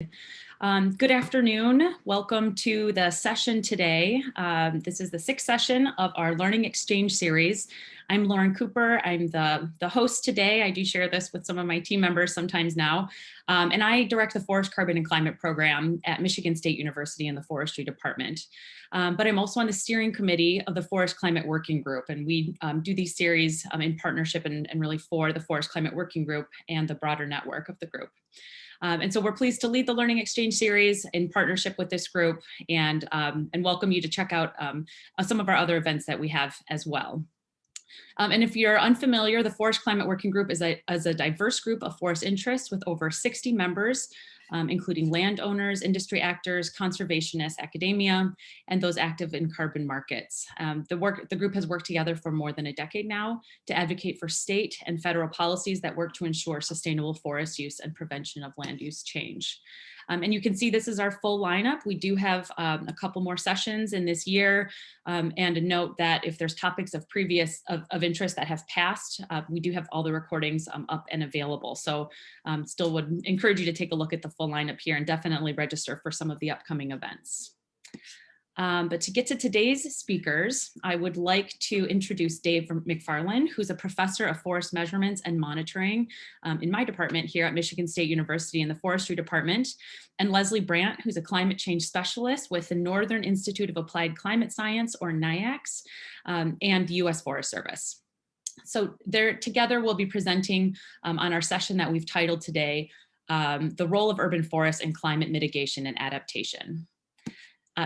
Good afternoon. Welcome to the session today. This is the sixth session of our Learning Exchange series. I'm Lauren Cooper. I'm the host today. I do share this with some of my team members sometimes now. And I direct the Forest, Carbon, and Climate program at Michigan State University in the Forestry Department. But I'm also on the steering committee of the Forest Climate Working Group. And we do these series in partnership and really for the Forest Climate Working Group and the broader network of the group. And so we're pleased to lead the Learning Exchange series in partnership with this group and welcome you to check out some of our other events that we have as well. And if you're unfamiliar, the Forest Climate Working Group is a diverse group of forest interests with over 60 members, including landowners, industry actors, conservationists, academia, and those active in carbon markets. The group has worked together for more than a decade now to advocate for state and federal policies that work to ensure sustainable forest use and prevention of land use change. And you can see this is our full lineup. We do have a couple more sessions in this year, and a note that if there's topics of interest that have passed, we do have all the recordings up and available. So still would encourage you to take a look at the full lineup here and definitely register for some of the upcoming events. But to get to today's speakers, I would like to introduce Dave MacFarlane, who's a professor of forest measurements and monitoring in my department here at Michigan State University in the Forestry Department, and Leslie Brandt, who's a climate change specialist with the Northern Institute of Applied Climate Science, or NIACS, and the U.S. Forest Service. So together we'll be presenting on our session that we've titled today, The Role of Urban Forests in Climate Mitigation and Adaptation.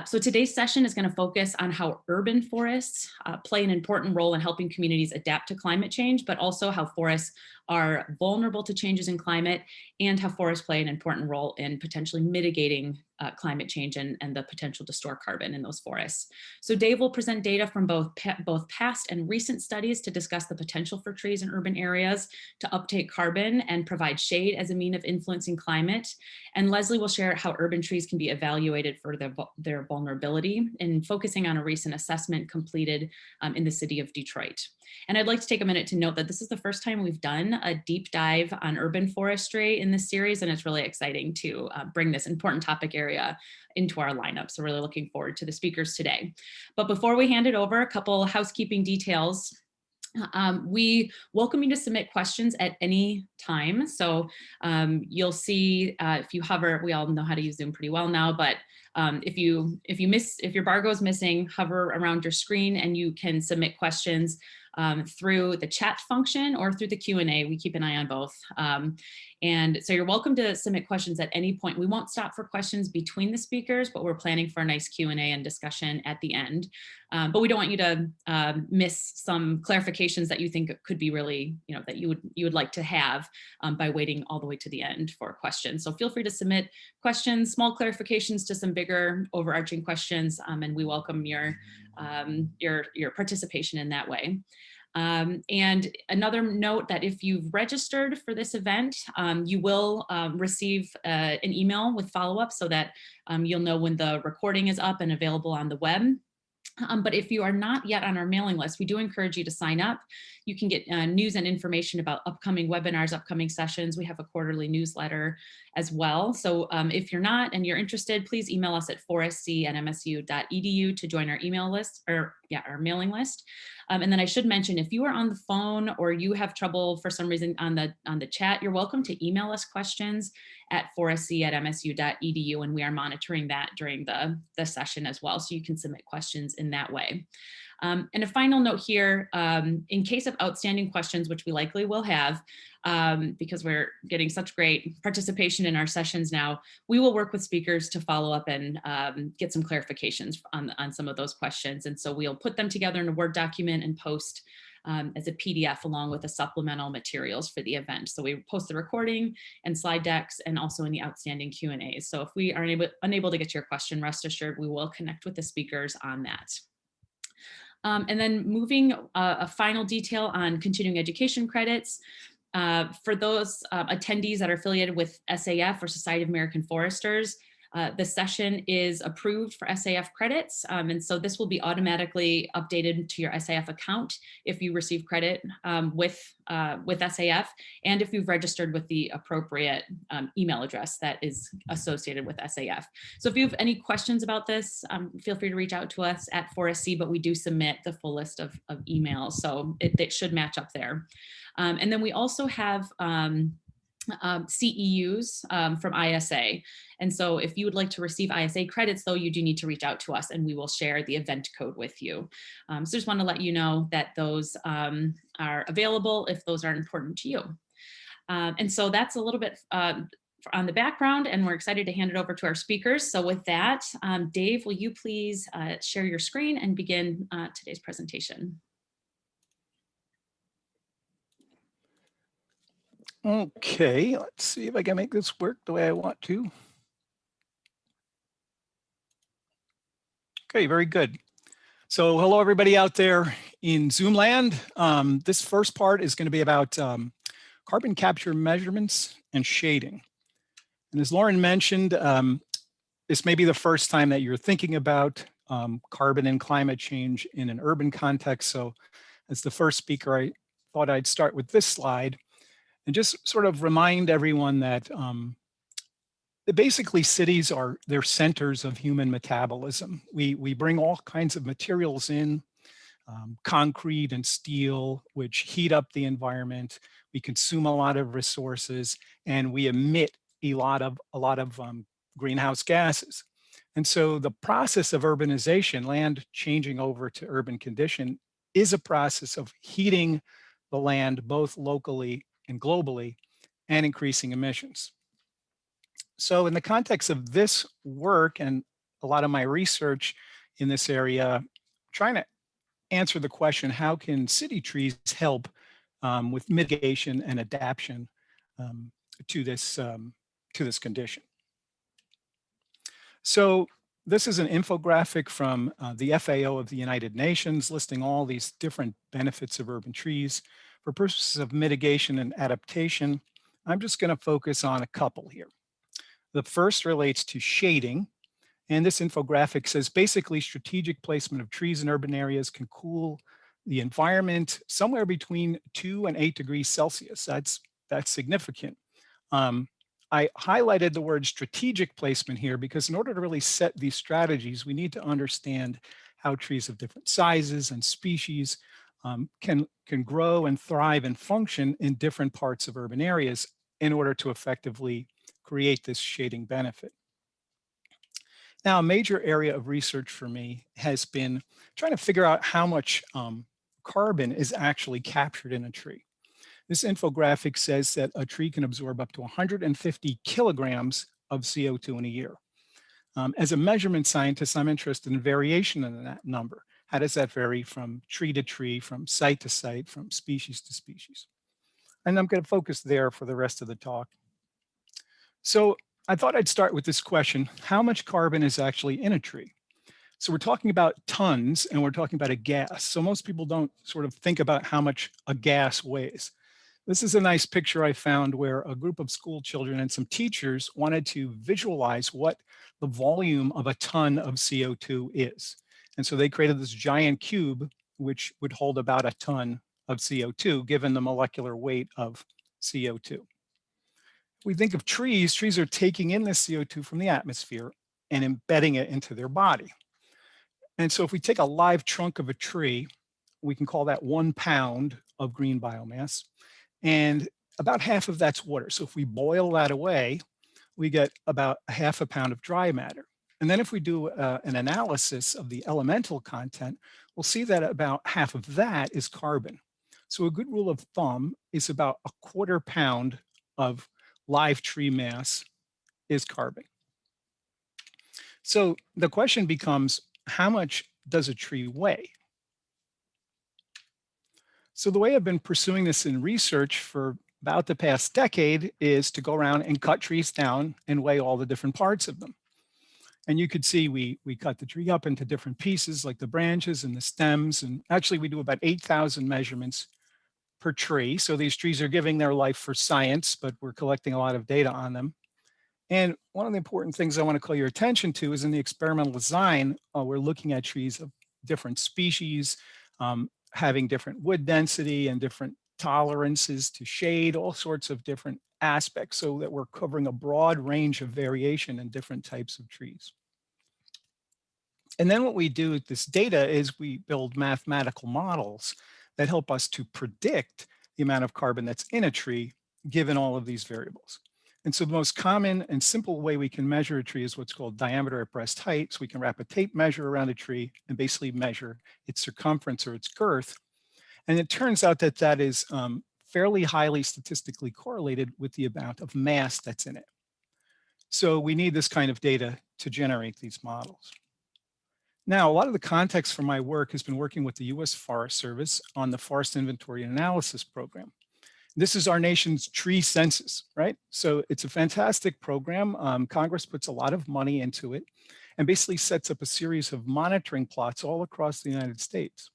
So today's session is going to focus on how urban forests play an important role in helping communities adapt to climate change, but also how forests are vulnerable to changes in climate and how forests play an important role in potentially mitigating climate change and the potential to store carbon in those forests. So Dave will present data from both past and recent studies to discuss the potential for trees in urban areas to uptake carbon and provide shade as a mean of influencing climate. And Leslie will share how urban trees can be evaluated for their vulnerability and focusing on a recent assessment completed in the city of Detroit. And I'd like to take a minute to note that this is the first time we've done a deep dive on urban forestry in this series, and it's really exciting to bring this important topic area into our lineup. So really looking forward to the speakers today. But before we hand it over, a couple housekeeping details. We welcome you to submit questions at any time. So you'll see if you hover, we all know how to use Zoom pretty well now, but if your bar goes missing, hover around your screen and you can submit questions through the chat function or through the Q&A. We keep an eye on both. And so you're welcome to submit questions at any point. We won't stop for questions between the speakers, but we're planning for a nice Q&A and discussion at the end. But we don't want you to miss some clarifications that you think could be really, that you would like to have by waiting all the way to the end for questions. So feel free to submit questions, small clarifications to some bigger overarching questions, and we welcome your participation in that way. And another note that if you've registered for this event, you will receive an email with follow-up so that you'll know when the recording is up and available on the web. But if you are not yet on our mailing list, we do encourage you to sign up. You can get news and information about upcoming webinars, upcoming sessions. We have a quarterly newsletter as well. So if you're not and you're interested, please email us at forestc@msu.edu to join our email list, or our mailing list. And then I should mention, if you are on the phone or you have trouble for some reason on the chat, you're welcome to email us questions at forestc@msu.edu, and we are monitoring that during the session as well. So you can submit questions in that way. And a final note here, in case of outstanding questions, which we likely will have, because we're getting such great participation in our sessions now, we will work with speakers to follow up and get some clarifications on some of those questions. And so we'll put them together in a Word document and post as a PDF along with the supplemental materials for the event. So we post the recording and slide decks and also in the outstanding Q&As. So if we are unable to get to your question, rest assured we will connect with the speakers on that. And then moving a final detail on continuing education credits. For those attendees that are affiliated with SAF or Society of American Foresters, The session is approved for SAF credits, and so this will be automatically updated to your SAF account if you receive credit with SAF, and if you've registered with the appropriate email address that is associated with SAF. So if you have any questions about this, feel free to reach out to us at ForestC, but we do submit the full list of emails, so it should match up there. And then we also have CEUs from ISA. And so if you would like to receive ISA credits, though, you do need to reach out to us and we will share the event code with you. So just want to let you know that those are available if those are important to you. And so that's a little bit on the background, and we're excited to hand it over to our speakers. So with that, Dave, will you please share your screen and begin today's presentation? Okay, let's see if I can make this work the way I want to. Okay, very good. So hello, everybody out there in Zoom land. This first part is going to be about carbon capture measurements and shading. And as Lauren mentioned, this may be the first time that you're thinking about carbon and climate change in an urban context. So as the first speaker, I thought I'd start with this slide and just sort of remind everyone that basically cities are, they're centers of human metabolism. We bring all kinds of materials in, concrete and steel, which heat up the environment. We consume a lot of resources, and we emit a lot of greenhouse gases. And so the process of urbanization, land changing over to urban condition, is a process of heating the land both locally and globally and increasing emissions. So in the context of this work and a lot of my research in this area, trying to answer the question, how can city trees help with mitigation and adaptation to this condition? So this is an infographic from the FAO of the United Nations listing all these different benefits of urban trees for purposes of mitigation and adaptation. I'm just going to focus on a couple here. The first relates to shading. And this infographic says basically strategic placement of trees in urban areas can cool the environment somewhere between 2 and 8 degrees Celsius. That's significant. I highlighted the word strategic placement here because in order to really set these strategies, we need to understand how trees of different sizes and species can grow and thrive and function in different parts of urban areas in order to effectively create this shading benefit. Now, a major area of research for me has been trying to figure out how much carbon is actually captured in a tree. This infographic says that a tree can absorb up to 150 kilograms of CO2 in a year. As a measurement scientist, I'm interested in variation in that number. How does that vary from tree to tree, from site to site, from species to species? And I'm going to focus there for the rest of the talk. So I thought I'd start with this question: how much carbon is actually in a tree? So we're talking about tons, and we're talking about a gas. So most people don't sort of think about how much a gas weighs. This is a nice picture I found where a group of school children and some teachers wanted to visualize what the volume of a ton of CO2 is. And so they created this giant cube, which would hold about a ton of CO2, given the molecular weight of CO2. We think of trees, trees are taking in this CO2 from the atmosphere and embedding it into their body. And so if we take a live trunk of a tree, we can call that 1 pound of green biomass, and about half of that's water. So if we boil that away, we get about ½ a pound of dry matter. And then if we do an analysis of the elemental content, we'll see that about half of that is carbon. So a good rule of thumb is about 1/4 pound of live tree mass is carbon. So the question becomes, how much does a tree weigh? So the way I've been pursuing this in research for about the past decade is to go around and cut trees down and weigh all the different parts of them. And you could see we cut the tree up into different pieces, like the branches and the stems. And actually we do about 8,000 measurements per tree. So these trees are giving their life for science, but we're collecting a lot of data on them. And one of the important things I want to call your attention to is in the experimental design, we're looking at trees of different species, having different wood density and different tolerances to shade, all sorts of different aspects, so that we're covering a broad range of variation in different types of trees. And then what we do with this data is we build mathematical models that help us to predict the amount of carbon that's in a tree given all of these variables. And so the most common and simple way we can measure a tree is what's called diameter at breast height. So we can wrap a tape measure around a tree and basically measure its circumference or its girth. And it turns out that that is fairly highly statistically correlated with the amount of mass that's in it. So we need this kind of data to generate these models. Now, a lot of the context for my work has been working with the US Forest Service on the Forest Inventory and Analysis Program. This is our nation's tree census, right? So it's a fantastic program. Congress puts a lot of money into it and basically sets up a series of monitoring plots all across the United States.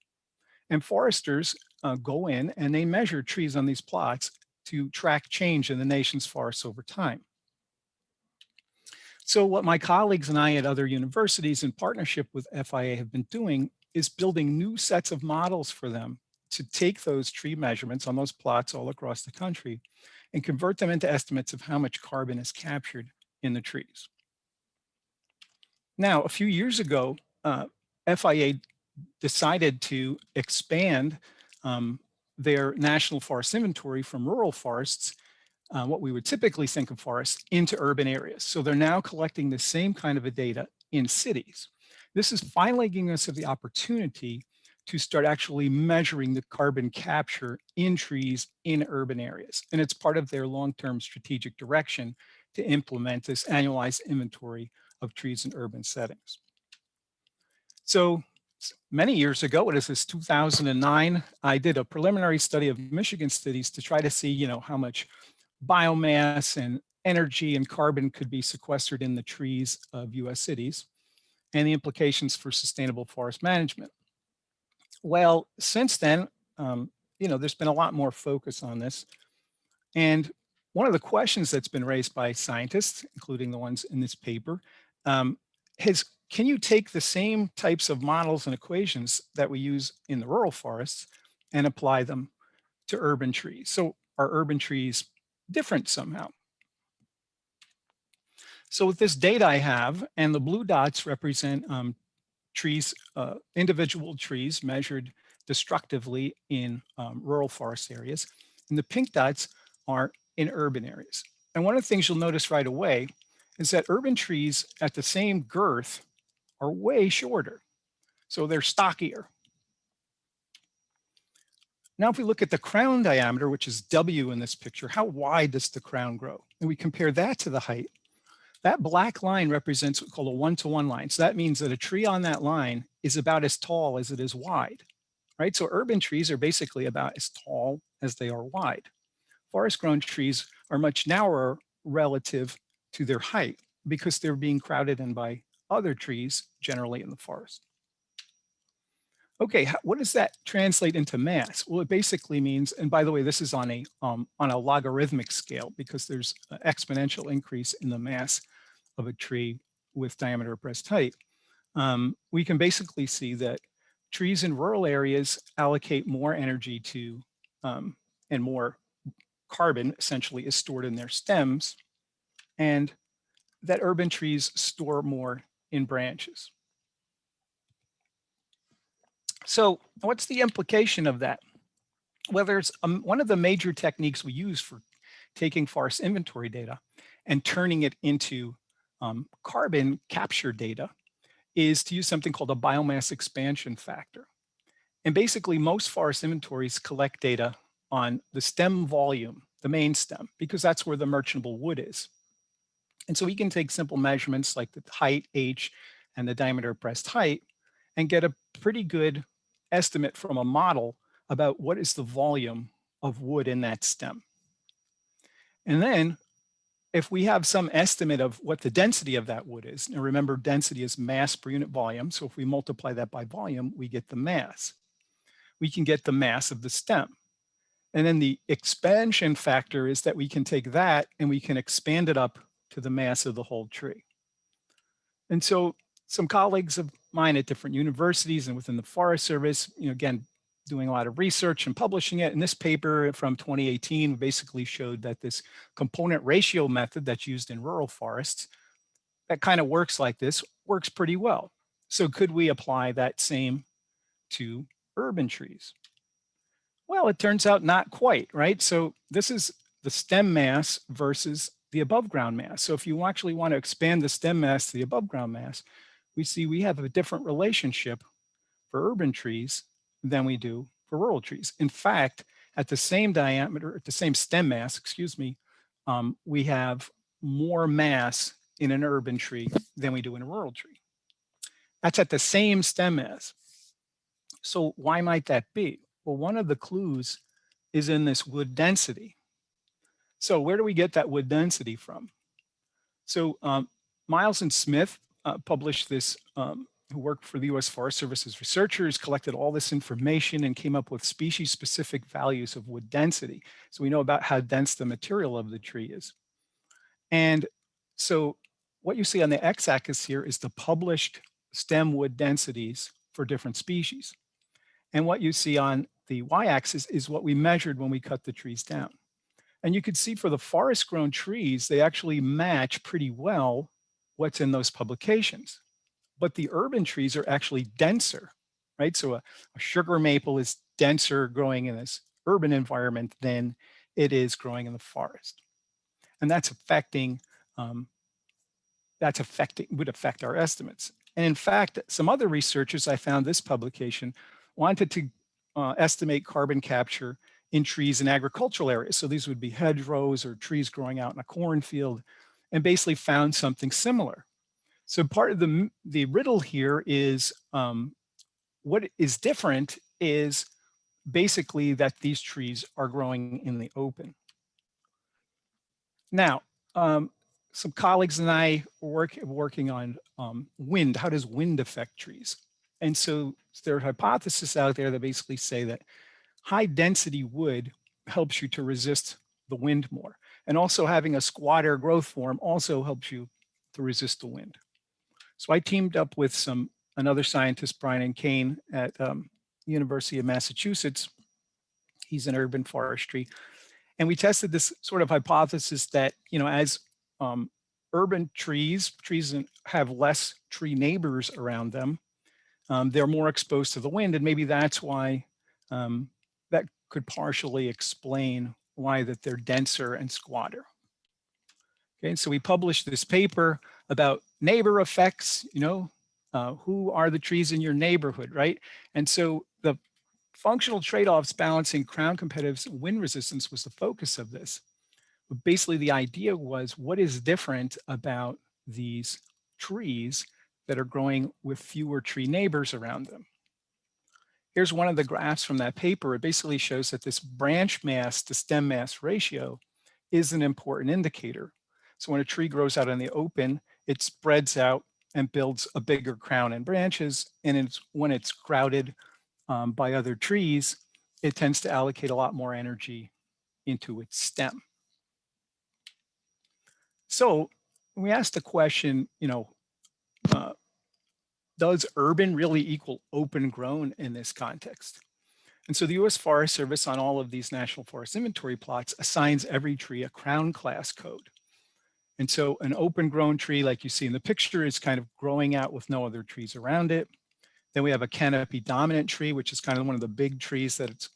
And foresters go in and they measure trees on these plots to track change in the nation's forests over time. So what my colleagues and I at other universities in partnership with FIA have been doing is building new sets of models for them to take those tree measurements on those plots all across the country and convert them into estimates of how much carbon is captured in the trees. Now, a few years ago, FIA decided to expand their national forest inventory from rural forests, what we would typically think of forests, into urban areas. So they're now collecting the same kind of a data in cities. This is finally giving us the opportunity to start actually measuring the carbon capture in trees in urban areas. And it's part of their long-term strategic direction to implement this annualized inventory of trees in urban settings. So many years ago, what is this, 2009, I did a preliminary study of Michigan cities to try to see, how much biomass and energy and carbon could be sequestered in the trees of US cities and the implications for sustainable forest management. Well, since then, there's been a lot more focus on this. And one of the questions that's been raised by scientists, including the ones in this paper, is can you take the same types of models and equations that we use in the rural forests and apply them to urban trees? So are urban trees different somehow? So with this data I have, and the blue dots represent trees, individual trees measured destructively in rural forest areas, and the pink dots are in urban areas. And one of the things you'll notice right away is that urban trees at the same girth are way shorter. So they're stockier. Now, if we look at the crown diameter, which is W in this picture, how wide does the crown grow? And we compare that to the height. That black line represents what's called a one-to-one line. So that means that a tree on that line is about as tall as it is wide, right? So urban trees are basically about as tall as they are wide. Forest-grown trees are much narrower relative to their height because they're being crowded in by other trees, generally in the forest. Okay, what does that translate into mass? Well, it basically means, and by the way, this is on a logarithmic scale because there's an exponential increase in the mass of a tree with diameter at breast height. We can basically see that trees in rural areas allocate more energy to, and more carbon essentially is stored in their stems, and that urban trees store more in branches. So what's the implication of that? Well, there's one of the major techniques we use for taking forest inventory data and turning it into carbon capture data is to use something called a biomass expansion factor. And basically most forest inventories collect data on the stem volume, the main stem, because that's where the merchantable wood is. And so we can take simple measurements like the height, H, and the diameter of breast height and get a pretty good estimate from a model about what is the volume of wood in that stem. And then if we have some estimate of what the density of that wood is, and remember density is mass per unit volume, so if we multiply that by volume, we get the mass. We can get the mass of the stem. And then the expansion factor is that we can take that and we can expand it up to the mass of the whole tree. And so some colleagues of mine at different universities and within the Forest Service, again, doing a lot of research and publishing it. And this paper from 2018 basically showed that this component ratio method that's used in rural forests that kind of works like this works pretty well. So could we apply that same to urban trees? Well, it turns out not quite, right? So this is the stem mass versus the above ground mass. So if you actually want to expand the stem mass to the above ground mass, we see we have a different relationship for urban trees than we do for rural trees. In fact, at the same diameter, at the same stem mass, excuse me, we have more mass in an urban tree than we do in a rural tree. That's at the same stem mass. So why might that be? Well, one of the clues is in this wood density. So where do we get that wood density from? So Miles and Smith published this, who worked for the US Forest Service's researchers, collected all this information and came up with species-specific values of wood density. So we know about how dense the material of the tree is. And so what you see on the x-axis here is the published stem wood densities for different species. And what you see on the y-axis is what we measured when we cut the trees down. And you could see for the forest-grown trees, they actually match pretty well what's in those publications. But the urban trees are actually denser, right? So a sugar maple is denser growing in this urban environment than it is growing in the forest. And that's would affect our estimates. And in fact, some other researchers, I found this publication, wanted to estimate carbon capture in trees in agricultural areas. So these would be hedgerows or trees growing out in a cornfield, and basically found something similar. So part of the riddle here is what is different is basically that these trees are growing in the open. Now, some colleagues and I are working on wind. How does wind affect trees? And so there are hypotheses out there that basically say that high density wood helps you to resist the wind more. And also having a squatter growth form also helps you to resist the wind. So I teamed up with another scientist, Brian Kane at University of Massachusetts. He's in urban forestry. And we tested this sort of hypothesis that, as urban trees have less tree neighbors around them, they're more exposed to the wind. And maybe that's why that could partially explain why that they're denser and squatter. Okay, so we published this paper about neighbor effects, who are the trees in your neighborhood, right? And so the functional trade-offs balancing crown competitiveness and wind resistance was the focus of this. But basically the idea was, what is different about these trees that are growing with fewer tree neighbors around them? Here's one of the graphs from that paper. It basically shows that this branch mass to stem mass ratio is an important indicator. So when a tree grows out in the open, it spreads out and builds a bigger crown and branches. And when it's crowded by other trees, it tends to allocate a lot more energy into its stem. So we asked the question, does urban really equal open grown in this context? And so the US Forest Service on all of these national forest inventory plots assigns every tree a crown class code. And so an open grown tree, like you see in the picture, is kind of growing out with no other trees around it. Then we have a canopy dominant tree, which is kind of one of the big trees that it's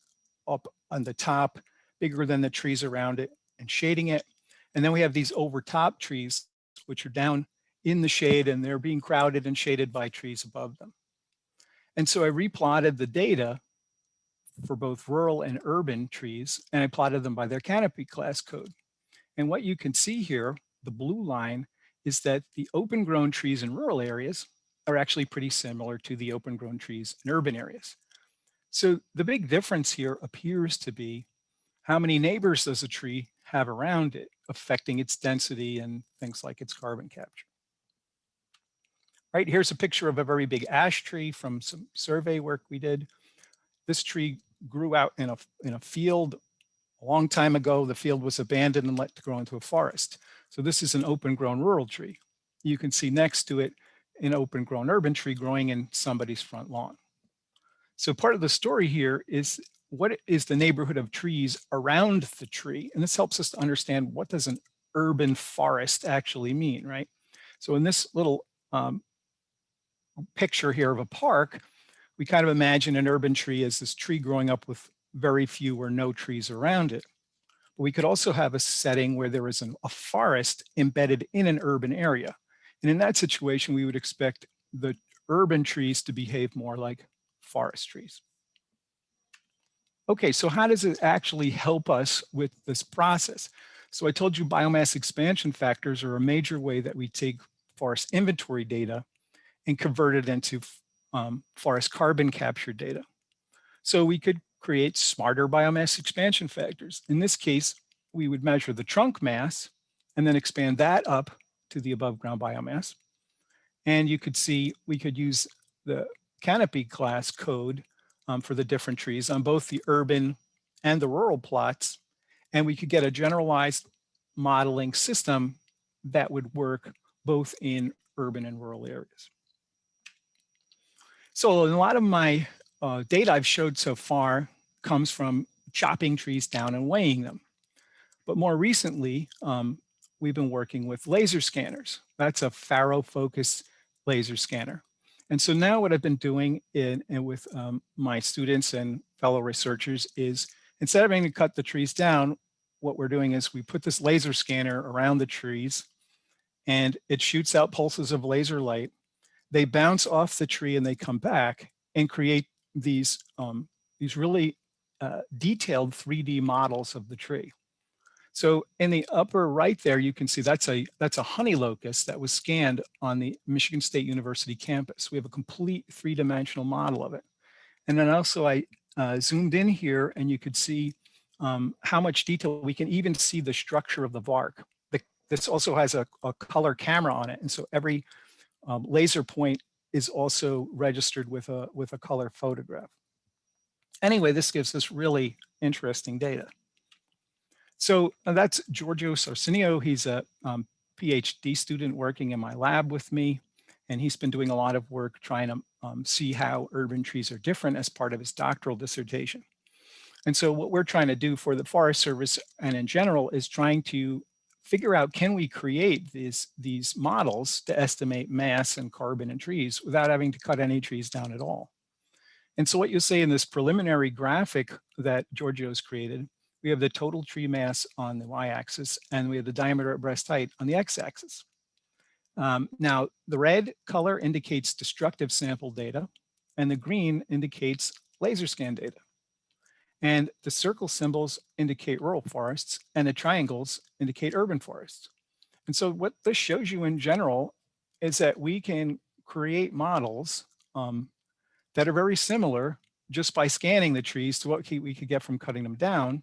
up on the top, bigger than the trees around it and shading it. And then we have these overtop trees, which are down in the shade and they're being crowded and shaded by trees above them. And so I replotted the data for both rural and urban trees, and I plotted them by their canopy class code. And what you can see here, the blue line, is that the open grown trees in rural areas are actually pretty similar to the open grown trees in urban areas. So the big difference here appears to be how many neighbors does a tree have around it, affecting its density and things like its carbon capture. Right, here's a picture of a very big ash tree from some survey work we did. This tree grew out in a field A long time ago, the field was abandoned and let to grow into a forest. So this is an open grown rural tree. You can see next to it an open grown urban tree growing in somebody's front lawn. So part of the story here is what is the neighborhood of trees around the tree? And this helps us to understand what does an urban forest actually mean, right? So in this little picture here of a park, we kind of imagine an urban tree as this tree growing up with very few or no trees around it. But we could also have a setting where there is a forest embedded in an urban area. And in that situation, we would expect the urban trees to behave more like forest trees. Okay, so how does it actually help us with this process? So I told you biomass expansion factors are a major way that we take forest inventory data and convert it into forest carbon capture data. So we could create smarter biomass expansion factors. In this case, we would measure the trunk mass and then expand that up to the above ground biomass. And you could see we could use the canopy class code for the different trees on both the urban and the rural plots. And we could get a generalized modeling system that would work both in urban and rural areas. So a lot of my data I've showed so far comes from chopping trees down and weighing them. But more recently, we've been working with laser scanners. That's a faro-focused laser scanner. And so now what I've been doing with my students and fellow researchers is instead of having to cut the trees down, what we're doing is we put this laser scanner around the trees and it shoots out pulses of laser light. They bounce off the tree and they come back and create these really detailed 3D models of the tree. So in the upper right there, you can see that's a honey locust that was scanned on the Michigan State University campus. We have a complete three-dimensional model of it. And then also I zoomed in here and you could see how much detail. We can even see the structure of the bark. This also has a color camera on it. And so every laser point is also registered with a color photograph. Anyway, this gives us really interesting data. So that's Giorgio Sarcinio. He's a PhD student working in my lab with me, and he's been doing a lot of work trying to see how urban trees are different as part of his doctoral dissertation. And so what we're trying to do for the Forest Service and in general is trying to figure out, can we create these models to estimate mass and carbon in trees without having to cut any trees down at all? And so what you'll see in this preliminary graphic that Giorgio's created, we have the total tree mass on the y-axis and we have the diameter at breast height on the x-axis. Now, the red color indicates destructive sample data and the green indicates laser scan data. And the circle symbols indicate rural forests and the triangles indicate urban forests. And so what this shows you in general is that we can create models that are very similar just by scanning the trees to what we could get from cutting them down.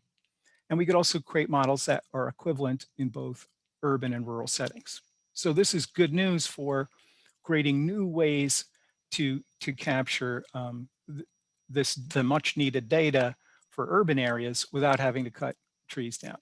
And we could also create models that are equivalent in both urban and rural settings. So this is good news for creating new ways to capture the much needed data for urban areas without having to cut trees down.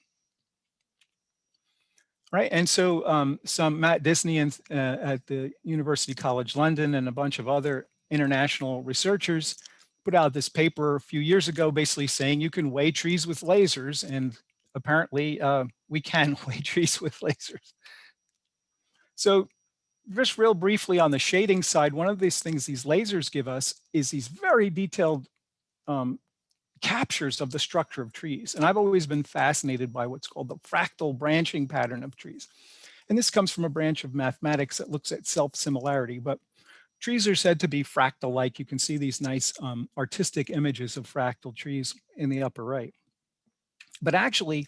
Right, and so some Matt Disney at the University College London and a bunch of other international researchers put out this paper a few years ago basically saying you can weigh trees with lasers, and apparently we can weigh trees with lasers. So just real briefly on the shading side, one of these things these lasers give us is these very detailed captures of the structure of trees. And I've always been fascinated by what's called the fractal branching pattern of trees. And this comes from a branch of mathematics that looks at self-similarity, but trees are said to be fractal-like. You can see these nice artistic images of fractal trees in the upper right. But actually,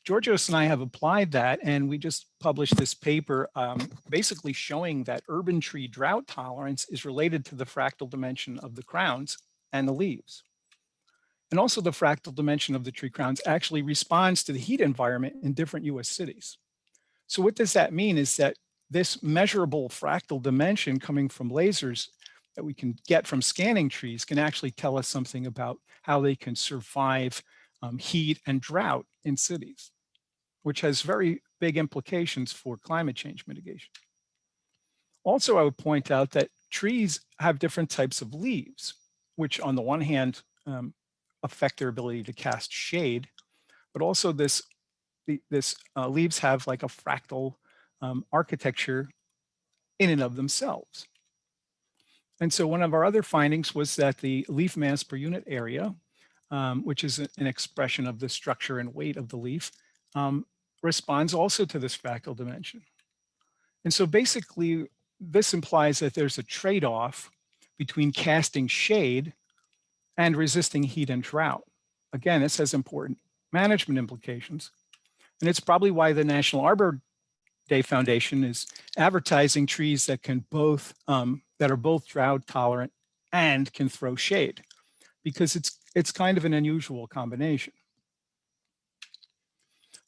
Georgios and I have applied that, and we just published this paper basically showing that urban tree drought tolerance is related to the fractal dimension of the crowns and the leaves. And also the fractal dimension of the tree crowns actually responds to the heat environment in different US cities. So what does that mean is that this measurable fractal dimension coming from lasers that we can get from scanning trees can actually tell us something about how they can survive heat and drought in cities, which has very big implications for climate change mitigation. Also, I would point out that trees have different types of leaves, which on the one hand affect their ability to cast shade, but also this leaves have like a fractal architecture in and of themselves. And so one of our other findings was that the leaf mass per unit area, which is an expression of the structure and weight of the leaf, responds also to this fractal dimension. And so basically, this implies that there's a trade-off between casting shade and resisting heat and drought. Again, this has important management implications. And it's probably why the National Arbor Day Foundation is advertising trees that can both that are both drought tolerant and can throw shade, because it's kind of an unusual combination.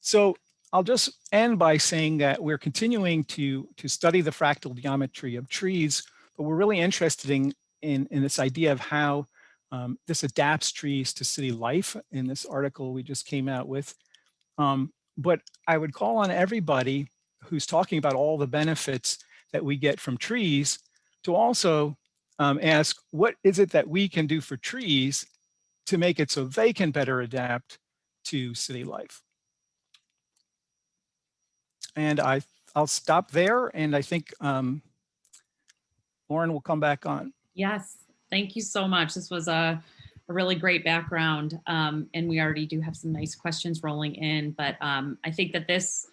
So I'll just end by saying that we're continuing to study the fractal geometry of trees, but we're really interested in this idea of how this adapts trees to city life in this article we just came out with. But I would call on everybody who's talking about all the benefits that we get from trees to also ask, what is it that we can do for trees to make it so they can better adapt to city life? And I'll stop there, and I think Lauren will come back on. Yes, thank you so much. This was a really great background, and we already do have some nice questions rolling in, but I think that this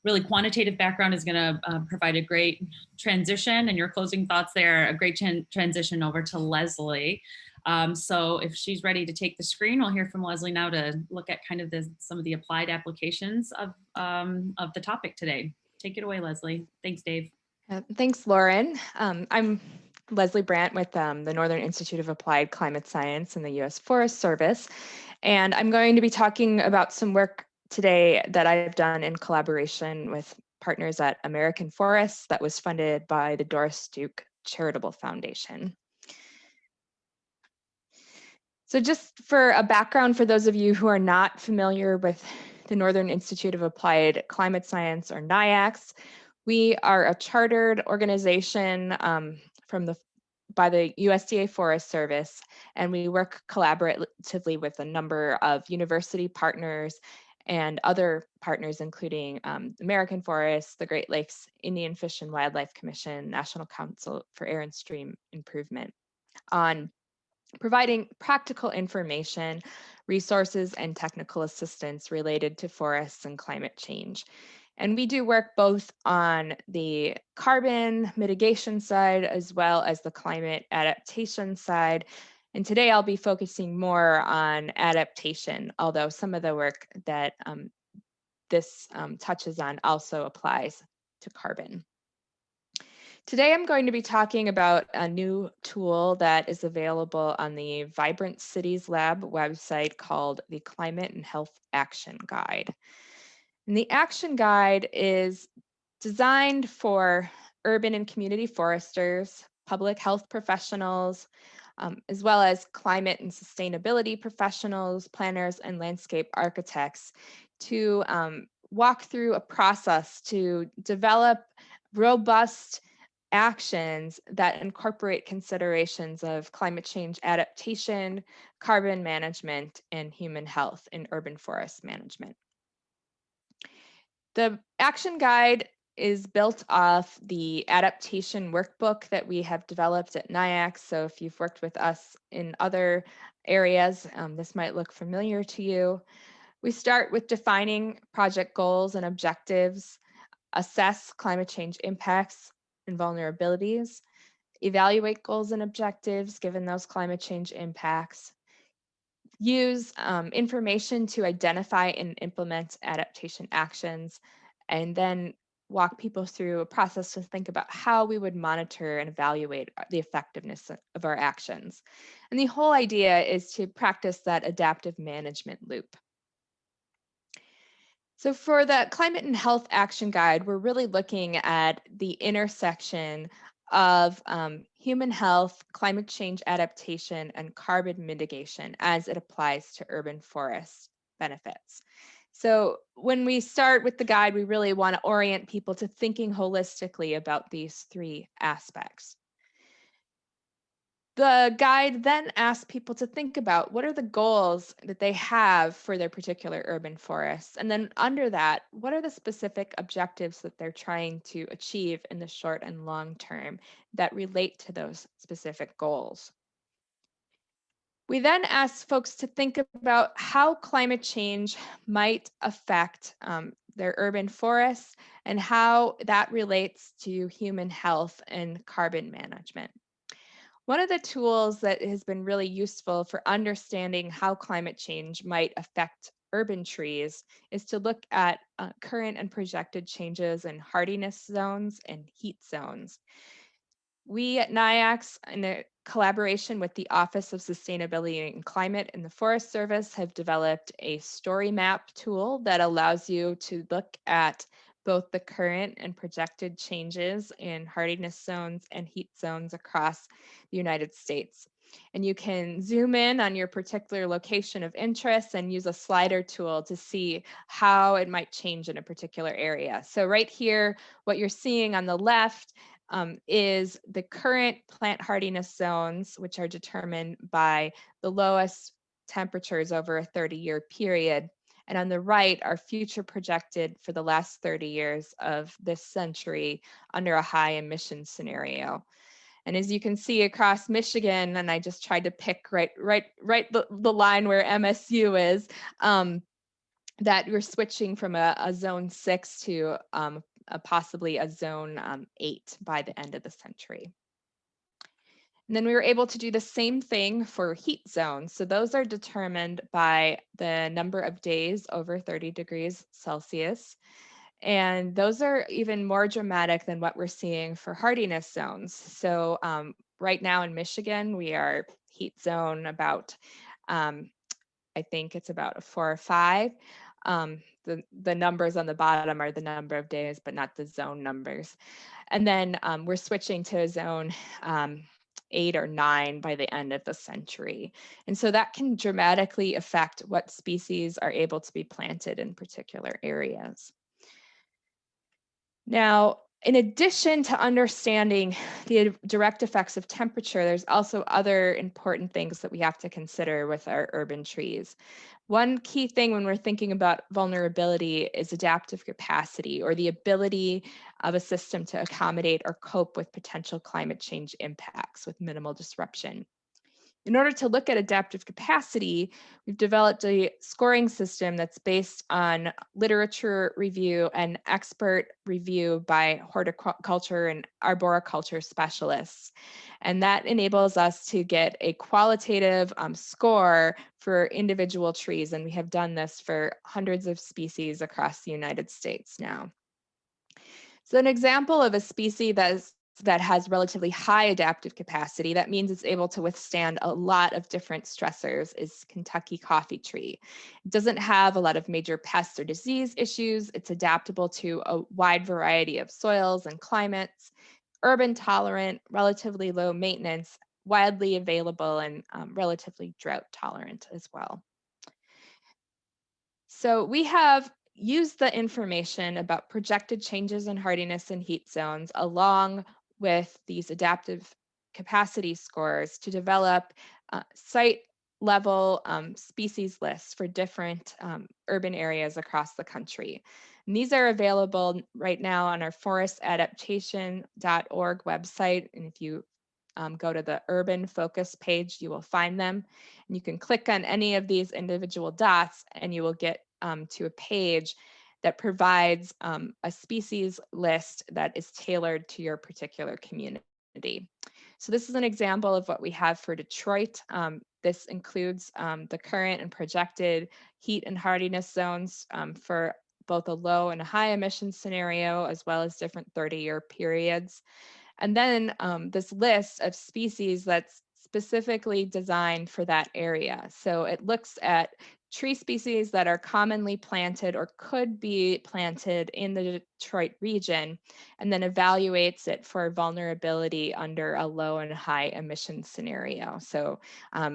really quantitative background is going to provide a great transition, and your closing thoughts there, a great transition over to Leslie. So if she's ready to take the screen, we'll hear from Leslie now to look at kind of some of the applied applications of the topic today. Take it away, Leslie. Thanks, Dave. Thanks, Lauren. I'm Leslie Brandt with the Northern Institute of Applied Climate Science and the U.S. Forest Service, and I'm going to be talking about some work today that I've done in collaboration with partners at American Forests that was funded by the Doris Duke Charitable Foundation. So just for a background for those of you who are not familiar with the Northern Institute of Applied Climate Science, or NIACS, we are a chartered organization by the USDA Forest Service, and we work collaboratively with a number of university partners and other partners, including American Forests, the Great Lakes Indian Fish and Wildlife Commission, National Council for Air and Stream Improvement, on providing practical information, resources, and technical assistance related to forests and climate change. And we do work both on the carbon mitigation side as well as the climate adaptation side. And today I'll be focusing more on adaptation, although some of the work that this touches on also applies to carbon. Today I'm going to be talking about a new tool that is available on the Vibrant Cities Lab website called the Climate and Health Action Guide. And the action guide is designed for urban and community foresters, public health professionals, as well as climate and sustainability professionals, planners, and landscape architects to walk through a process to develop robust actions that incorporate considerations of climate change adaptation, carbon management, and human health in urban forest management. The action guide is built off the adaptation workbook that we have developed at NIACS. So if you've worked with us in other areas, this might look familiar to you. We start with defining project goals and objectives, assess climate change impacts and vulnerabilities, evaluate goals and objectives given those climate change impacts, use information to identify and implement adaptation actions, and then walk people through a process to think about how we would monitor and evaluate the effectiveness of our actions. And the whole idea is to practice that adaptive management loop. So for the Climate and Health Action Guide, we're really looking at the intersection of human health, climate change adaptation, and carbon mitigation as it applies to urban forest benefits. So when we start with the guide, we really want to orient people to thinking holistically about these three aspects. The guide then asks people to think about what are the goals that they have for their particular urban forests. And then under that, what are the specific objectives that they're trying to achieve in the short and long term that relate to those specific goals. We then ask folks to think about how climate change might affect their urban forests and how that relates to human health and carbon management. One of the tools that has been really useful for understanding how climate change might affect urban trees is to look at current and projected changes in hardiness zones and heat zones. We at NIAX, in a collaboration with the Office of Sustainability and Climate in the Forest Service, have developed a story map tool that allows you to look at both the current and projected changes in hardiness zones and heat zones across the United States. And you can zoom in on your particular location of interest and use a slider tool to see how it might change in a particular area. So right here, what you're seeing on the left is the current plant hardiness zones, which are determined by the lowest temperatures over a 30-year period. And on the right are future projected for the last 30 years of this century under a high emission scenario. And as you can see across Michigan, and I just tried to pick right the line where MSU is, that we're switching from a zone 6 to possibly a zone 8 by the end of the century. And then we were able to do the same thing for heat zones. So those are determined by the number of days over 30 degrees Celsius. And those are even more dramatic than what we're seeing for hardiness zones. So right now in Michigan, we are heat zone about, I think it's about a 4 or 5. The numbers on the bottom are the number of days, but not the zone numbers. And then we're switching to a zone 8 or 9 by the end of the century. And so that can dramatically affect what species are able to be planted in particular areas. Now, in addition to understanding the direct effects of temperature, there's also other important things that we have to consider with our urban trees. One key thing when we're thinking about vulnerability is adaptive capacity, or the ability of a system to accommodate or cope with potential climate change impacts with minimal disruption. In order to look at adaptive capacity, we've developed a scoring system that's based on literature review and expert review by horticulture and arboriculture specialists. And that enables us to get a qualitative score for individual trees. And we have done this for hundreds of species across the United States now. So an example of a species that has relatively high adaptive capacity, that means it's able to withstand a lot of different stressors, is Kentucky coffee tree. It doesn't have a lot of major pests or disease issues. It's adaptable to a wide variety of soils and climates, urban tolerant, relatively low maintenance, widely available, and relatively drought tolerant as well. So we have used the information about projected changes in hardiness and heat zones along with these adaptive capacity scores to develop site level species lists for different urban areas across the country. And these are available right now on our forestadaptation.org website. And if you go to the urban focus page, you will find them. And you can click on any of these individual dots and you will get to a page that provides a species list that is tailored to your particular community. So this is an example of what we have for Detroit. This includes the current and projected heat and hardiness zones for both a low and a high emission scenario, as well as different 30-year periods. And then this list of species that's specifically designed for that area. So it looks at tree species that are commonly planted or could be planted in the Detroit region, and then evaluates it for vulnerability under a low and high emission scenario. So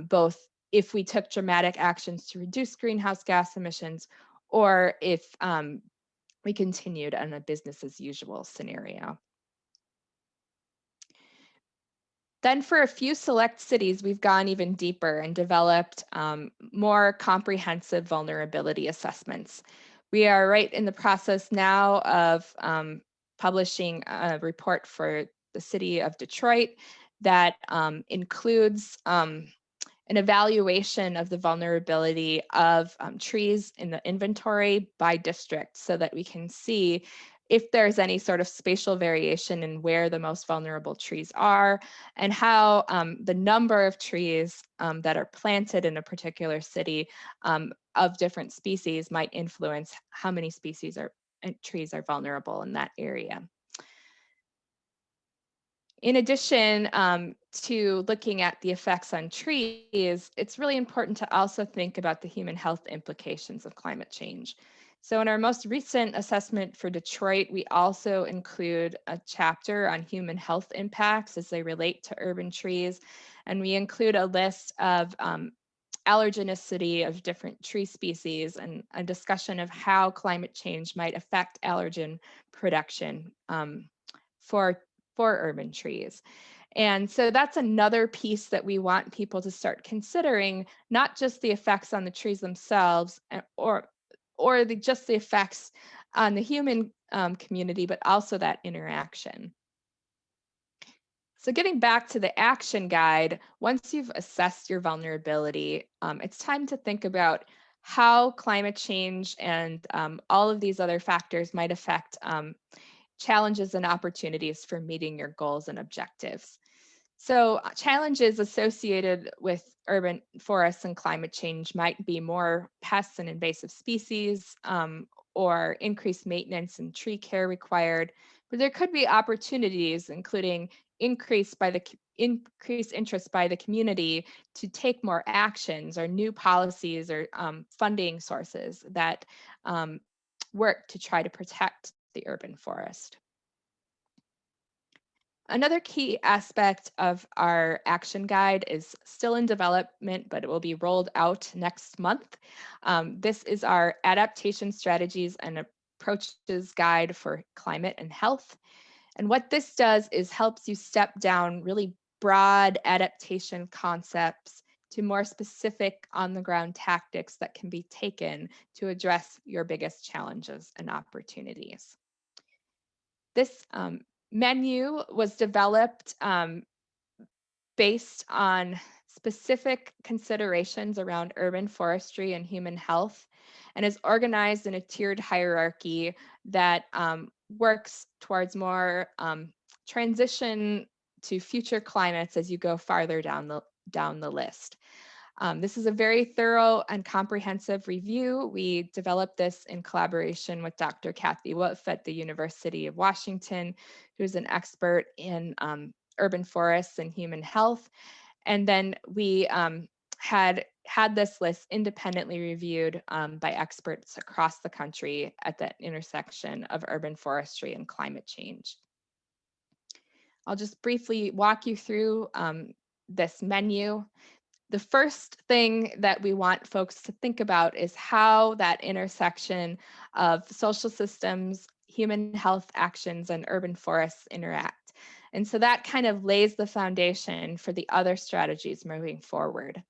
both if we took dramatic actions to reduce greenhouse gas emissions, or if we continued on a business as usual scenario. Then for a few select cities, we've gone even deeper and developed more comprehensive vulnerability assessments. We are right in the process now of publishing a report for the city of Detroit that includes an evaluation of the vulnerability of trees in the inventory by district so that we can see if there's any sort of spatial variation in where the most vulnerable trees are and how the number of trees that are planted in a particular city of different species might influence how many species and trees are vulnerable in that area. In addition to looking at the effects on trees, it's really important to also think about the human health implications of climate change. So in our most recent assessment for Detroit, we also include a chapter on human health impacts as they relate to urban trees. And we include a list of allergenicity of different tree species and a discussion of how climate change might affect allergen production for urban trees. And so that's another piece that we want people to start considering, not just the effects on the trees themselves or just the effects on the human community, but also that interaction. So getting back to the action guide, once you've assessed your vulnerability, it's time to think about how climate change and all of these other factors might affect challenges and opportunities for meeting your goals and objectives. So challenges associated with urban forests and climate change might be more pests and invasive species or increased maintenance and tree care required, but there could be opportunities including increased interest by the community to take more actions or new policies or funding sources that work to try to protect the urban forest. Another key aspect of our action guide is still in development, but it will be rolled out next month. This is our adaptation strategies and approaches guide for climate and health. And what this does is helps you step down really broad adaptation concepts to more specific on-the-ground tactics that can be taken to address your biggest challenges and opportunities. This menu was developed based on specific considerations around urban forestry and human health and is organized in a tiered hierarchy that works towards more transition to future climates as you go farther down the list. This is a very thorough and comprehensive review. We developed this in collaboration with Dr. Kathy Wolf at the University of Washington, who's an expert in urban forests and human health. And then we had this list independently reviewed by experts across the country at that intersection of urban forestry and climate change. I'll just briefly walk you through this menu. The first thing that we want folks to think about is how that intersection of social systems, human health actions, and urban forests interact. And so that kind of lays the foundation for the other strategies moving forward.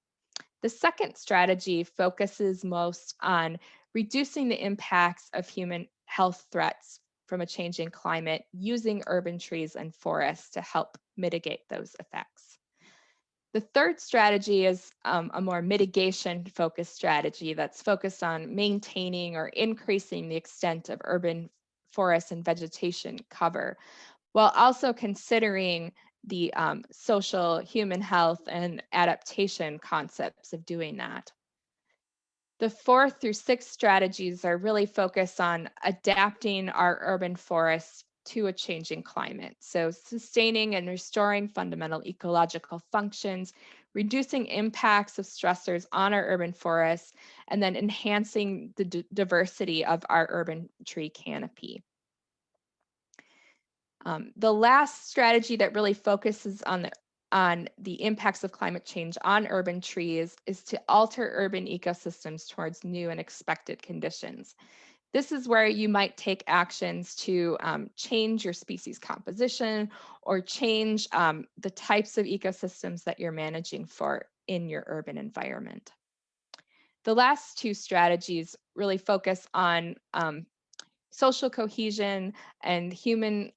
The second strategy focuses most on reducing the impacts of human health threats from a changing climate using urban trees and forests to help mitigate those effects. The third strategy is a more mitigation-focused strategy that's focused on maintaining or increasing the extent of urban forest and vegetation cover, while also considering the social, human health, and adaptation concepts of doing that. The 4th through 6th strategies are really focused on adapting our urban forests to a changing climate. So sustaining and restoring fundamental ecological functions, reducing impacts of stressors on our urban forests, and then enhancing the diversity of our urban tree canopy. The last strategy that really focuses on on the impacts of climate change on urban trees is to alter urban ecosystems towards new and expected conditions. This is where you might take actions to change your species composition or change the types of ecosystems that you're managing for in your urban environment. The last two strategies really focus on social cohesion and human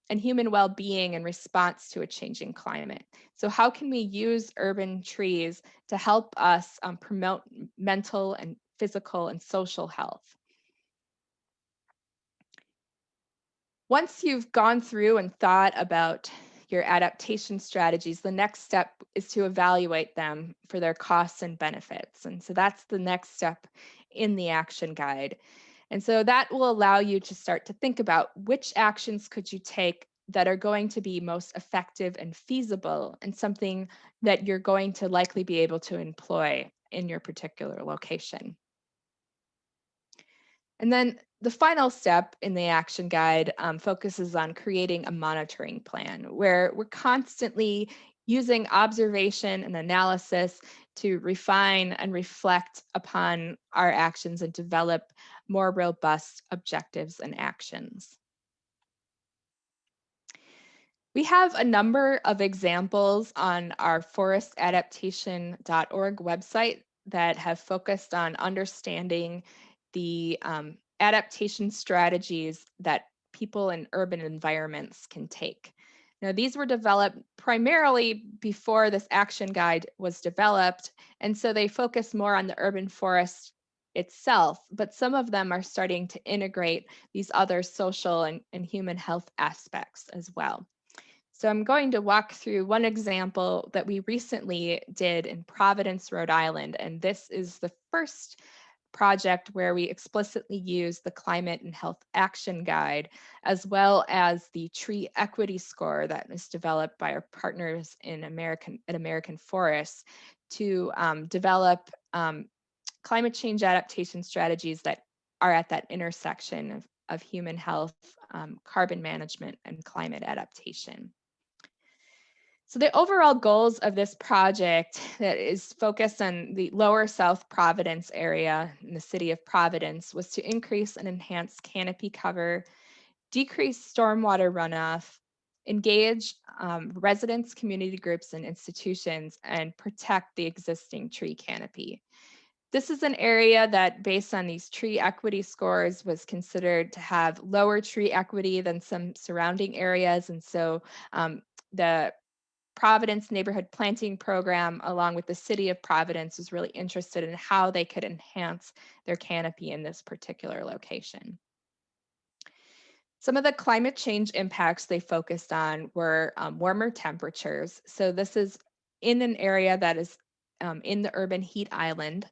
well-being in response to a changing climate. So how can we use urban trees to help us promote mental and physical and social health? Once you've gone through and thought about your adaptation strategies, the next step is to evaluate them for their costs and benefits. And so that's the next step in the action guide. And so that will allow you to start to think about which actions could you take that are going to be most effective and feasible and something that you're going to likely be able to employ in your particular location. And then the final step in the action guide focuses on creating a monitoring plan where we're constantly using observation and analysis to refine and reflect upon our actions and develop more robust objectives and actions. We have a number of examples on our forestadaptation.org website that have focused on understanding the adaptation strategies that people in urban environments can take. Now, these were developed primarily before this action guide was developed, and so they focus more on the urban forest itself, but some of them are starting to integrate these other social and human health aspects as well. So I'm going to walk through one example that we recently did in Providence, Rhode Island, and this is the first project where we explicitly use the Climate and Health Action Guide, as well as the Tree Equity Score that was developed by our partners in American Forests to develop climate change adaptation strategies that are at that intersection of human health, carbon management, and climate adaptation. So the overall goals of this project that is focused on the lower South Providence area in the city of Providence was to increase and enhance canopy cover, decrease stormwater runoff, engage residents, community groups, and institutions, and protect the existing tree canopy. This is an area that, based on these tree equity scores, was considered to have lower tree equity than some surrounding areas. And so the Providence Neighborhood Planting Program, along with the City of Providence, is really interested in how they could enhance their canopy in this particular location. Some of the climate change impacts they focused on were warmer temperatures. So this is in an area that is in the urban heat island.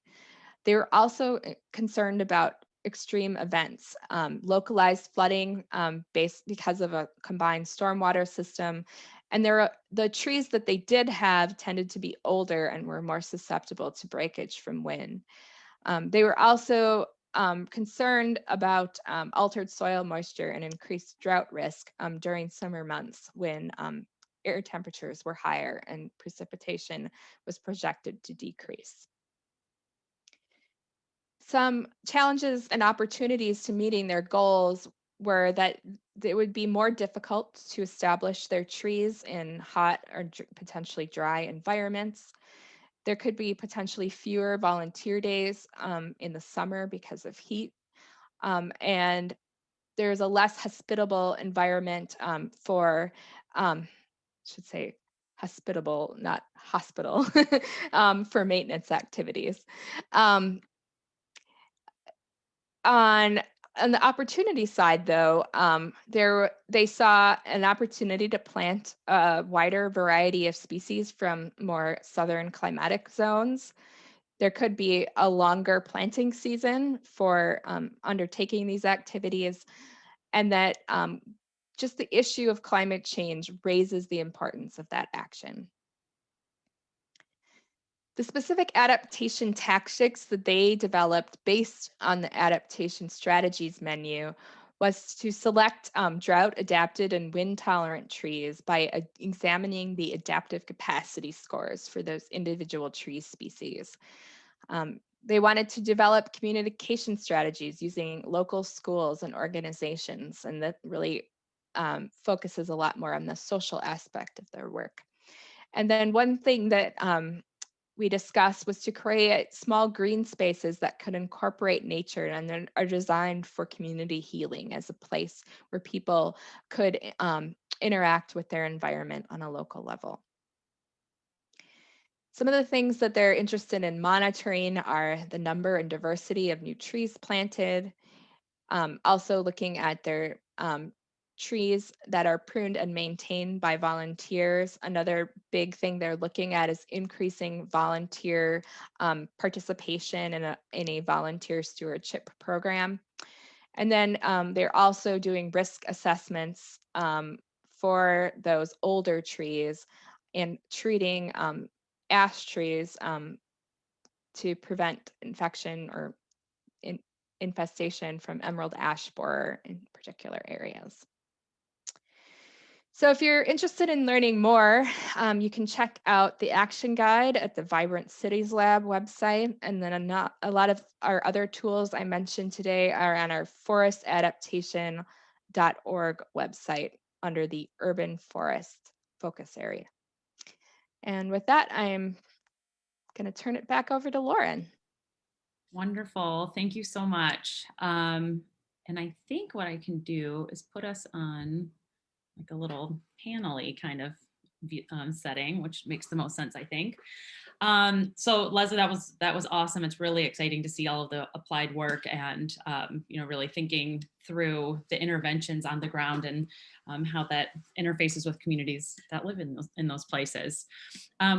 They were also concerned about extreme events, localized flooding based because of a combined stormwater system. And the trees that they did have tended to be older and were more susceptible to breakage from wind. They were also concerned about altered soil moisture and increased drought risk during summer months when air temperatures were higher and precipitation was projected to decrease. Some challenges and opportunities to meeting their goals were that it would be more difficult to establish their trees in hot or potentially dry environments. There could be potentially fewer volunteer days in the summer because of heat. And there's a less hospitable environment for, should say, hospitable, not hospital, for maintenance activities. On the opportunity side, though, they saw an opportunity to plant a wider variety of species from more southern climatic zones. There could be a longer planting season for undertaking these activities, and that just the issue of climate change raises the importance of that action. The specific adaptation tactics that they developed based on the adaptation strategies menu was to select drought adapted and wind tolerant trees by examining the adaptive capacity scores for those individual tree species. They wanted to develop communication strategies using local schools and organizations, and that really focuses a lot more on the social aspect of their work. And then one thing that we discussed was to create small green spaces that could incorporate nature and then are designed for community healing as a place where people could interact with their environment on a local level. Some of the things that they're interested in monitoring are the number and diversity of new trees planted, also looking at their trees that are pruned and maintained by volunteers. Another big thing they're looking at is increasing volunteer participation in a volunteer stewardship program. And then they're also doing risk assessments for those older trees and treating ash trees to prevent infection or infestation from emerald ash borer in particular areas. So if you're interested in learning more, you can check out the action guide at the Vibrant Cities Lab website. And then a lot of our other tools I mentioned today are on our forestadaptation.org website under the urban forest focus area. And with that, I'm going to turn it back over to Lauren. Wonderful. Thank you so much. And I think what I can do is put us on like a little panel-y kind of setting, which makes the most sense, I think. So Leslie, that was awesome. It's really exciting to see all of the applied work and really thinking through the interventions on the ground and how that interfaces with communities that live in those places.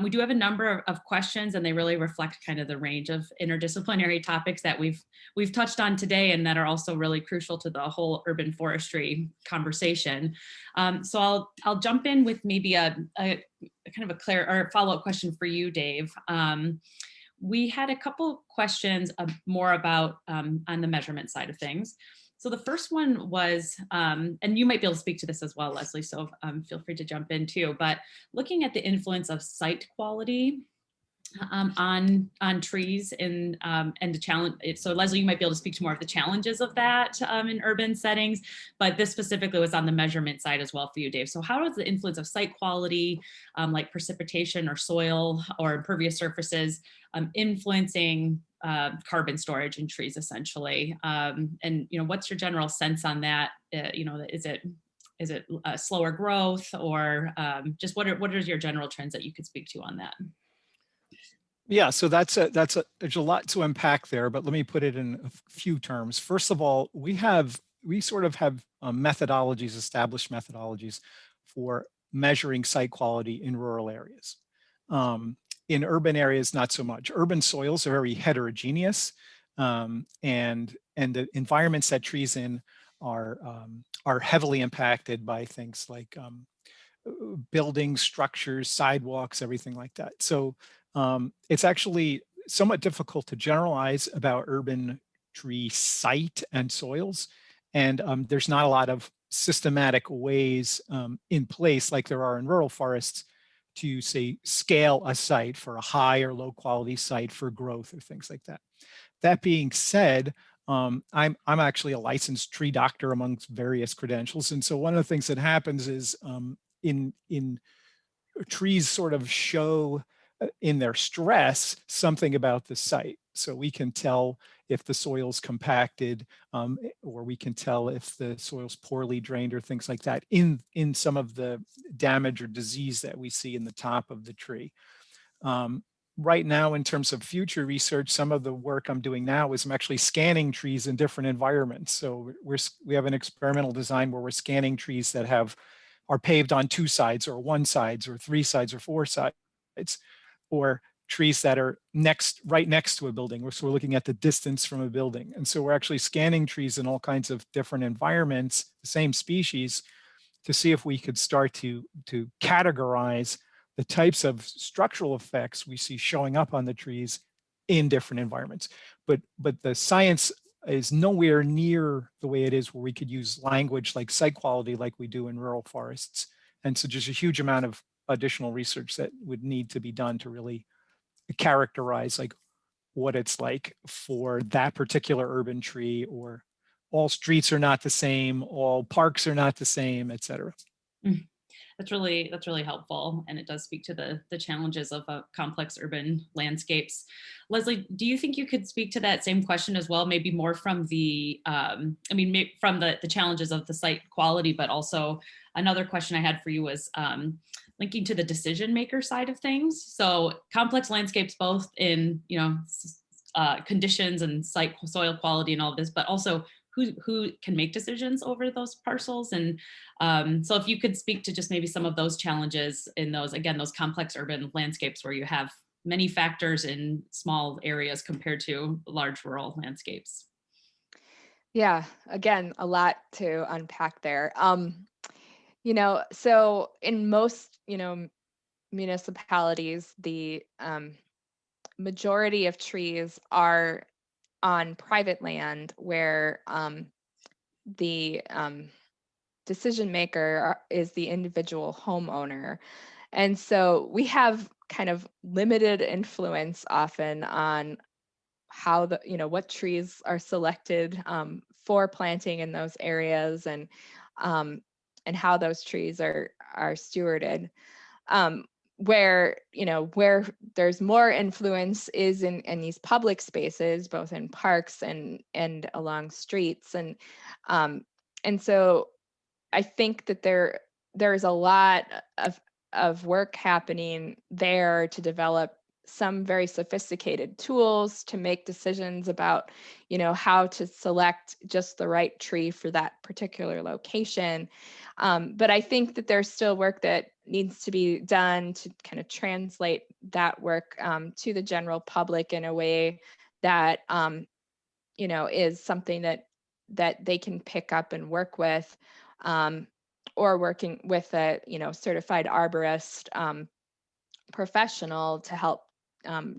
We do have a number of questions, and they really reflect kind of the range of interdisciplinary topics that we've touched on today, and that are also really crucial to the whole urban forestry conversation. So I'll jump in with maybe a kind of a clear or follow-up question for you, Dave. We had a couple questions more about on the measurement side of things. So the first one was, and you might be able to speak to this as well, Leslie, so feel free to jump in too, but looking at the influence of site quality on trees and the challenge. So Leslie, you might be able to speak to more of the challenges of that in urban settings, but this specifically was on the measurement side as well for you, Dave. So how does the influence of site quality, like precipitation or soil or impervious surfaces, influencing carbon storage in trees essentially? And what's your general sense on that? Is it a slower growth, or just what are your general trends that you could speak to on that? Yeah, so there's a lot to unpack there, but let me put it in a few terms. First of all, we sort of have methodologies, established methodologies for measuring site quality in rural areas. In urban areas, not so much. Urban soils are very heterogeneous, and the environments that trees in are heavily impacted by things like buildings, structures, sidewalks, everything like that. So it's actually somewhat difficult to generalize about urban tree site and soils. And there's not a lot of systematic ways in place like there are in rural forests to, say, scale a site for a high or low quality site for growth or things like that. That being said, I'm actually a licensed tree doctor amongst various credentials. And so one of the things that happens is in trees sort of show in their stress something about the site. So we can tell if the soil's compacted, or we can tell if the soil's poorly drained or things like that in some of the damage or disease that we see in the top of the tree. Right now, in terms of future research, some of the work I'm doing now is I'm actually scanning trees in different environments. So we have an experimental design where we're scanning trees that are paved on 2 sides or 1 sides or 3 sides or 4 sides, or trees that are right next to a building. So we're looking at the distance from a building. And so we're actually scanning trees in all kinds of different environments, the same species, to see if we could start to categorize the types of structural effects we see showing up on the trees in different environments. But the science is nowhere near the way it is where we could use language like site quality like we do in rural forests. And so just a huge amount of additional research that would need to be done to really characterize like what it's like for that particular urban tree, or all streets are not the same, all parks are not the same, et cetera. That's really helpful, and it does speak to the challenges of complex urban landscapes. Leslie, do you think you could speak to that same question as well? Maybe more from the, from the challenges of the site quality, but also another question I had for you was linking to the decision maker side of things. So complex landscapes, both in conditions and soil quality and all of this, but also who can make decisions over those parcels. And so if you could speak to just maybe some of those challenges in those, again, those complex urban landscapes where you have many factors in small areas compared to large rural landscapes. Yeah, again, a lot to unpack there. So in most, municipalities, the majority of trees are on private land where the decision maker is the individual homeowner. And so we have kind of limited influence often on how what trees are selected for planting in those areas, and how those trees are stewarded. Where there's more influence is in these public spaces, both in parks and along streets, and so I think that there's a lot of work happening there to develop some very sophisticated tools to make decisions about how to select just the right tree for that particular location. But I think that there's still work that needs to be done to kind of translate that work to the general public in a way that is something that they can pick up and work with, or working with a certified arborist professional to help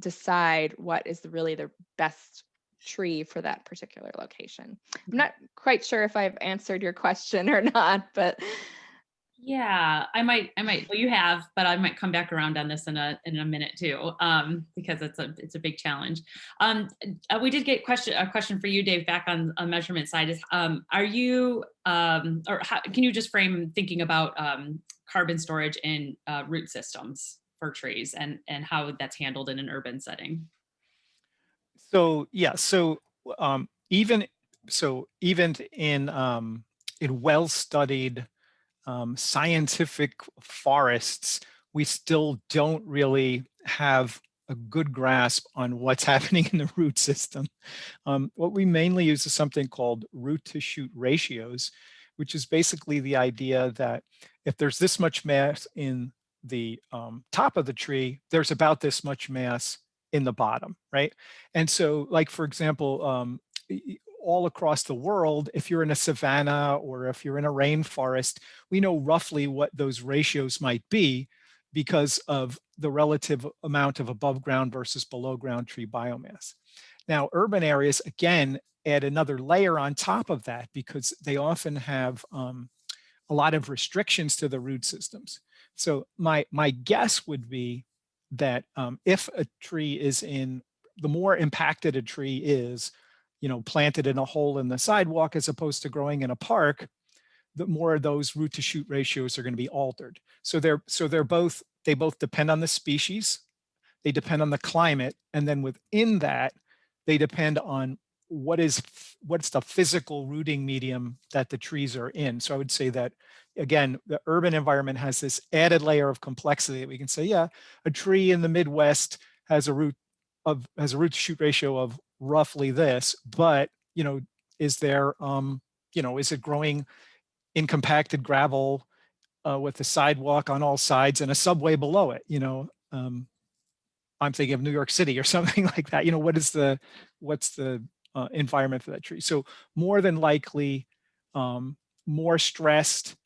decide what is really the best tree for that particular location. I'm not quite sure if I've answered your question or not, but yeah, I might, well, you have, but I might come back around on this in a minute too, because it's a big challenge. We did get a question for you, Dave, back on a measurement side is, are you, or how, can you just frame thinking about carbon storage in root systems for trees and how that's handled in an urban setting? So yeah, even in well-studied scientific forests, we still don't really have a good grasp on what's happening in the root system. What we mainly use is something called root to shoot ratios, which is basically the idea that if there's this much mass in the top of the tree, there's about this much mass in the bottom, right? And so, like, for example, all across the world, if you're in a savanna or if you're in a rainforest, we know roughly what those ratios might be because of the relative amount of above ground versus below ground tree biomass. Now, urban areas, again, add another layer on top of that because they often have a lot of restrictions to the root systems. So my guess would be that if a tree is in, the more impacted a tree is, planted in a hole in the sidewalk as opposed to growing in a park, the more of those root to shoot ratios are going to be altered. So they both depend on the species, they depend on the climate, and then within that, they depend on what's the physical rooting medium that the trees are in. So I would say that, again, the urban environment has this added layer of complexity that we can say, yeah, a tree in the Midwest has a root to shoot ratio of roughly this, but is there is it growing in compacted gravel with a sidewalk on all sides and a subway below it? I'm thinking of New York City or something like that. What's the environment for that tree? So more than likely, more stressed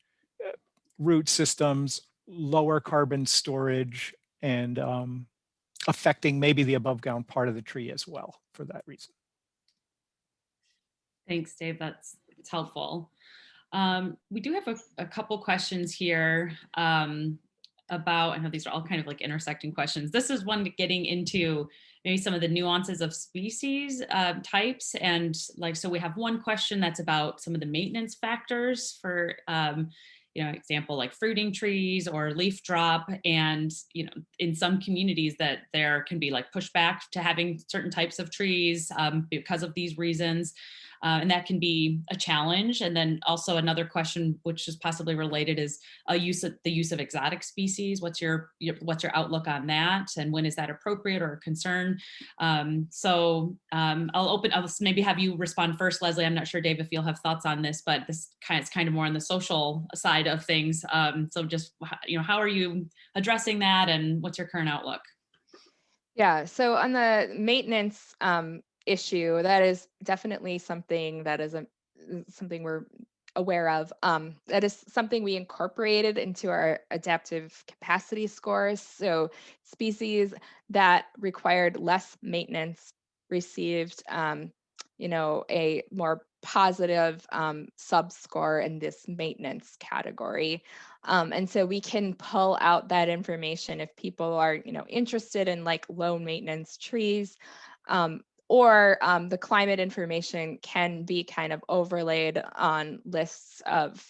root systems, lower carbon storage, and affecting maybe the above ground part of the tree as well for that reason. Thanks, Dave. It's helpful. We do have a couple questions here about, I know these are all kind of like intersecting questions. This is one getting into maybe some of the nuances of species types. And like, so we have one question that's about some of the maintenance factors for, example, like fruiting trees or leaf drop. And, in some communities that there can be like pushback to having certain types of trees because of these reasons. And that can be a challenge. And then also another question, which is possibly related, is the use of exotic species. What's your outlook on that, and when is that appropriate or a concern? I'll maybe have you respond first, Leslie. I'm not sure, Dave, if you'll have thoughts on this, but this is kind of more on the social side of things. So just how are you addressing that, and what's your current outlook? Yeah, so on the maintenance issue, that is definitely something that is something we're aware of. That is something we incorporated into our adaptive capacity scores. So species that required less maintenance received, a more positive sub-score in this maintenance category. And so we can pull out that information if people are, interested in like low maintenance trees, or the climate information can be kind of overlaid on lists of,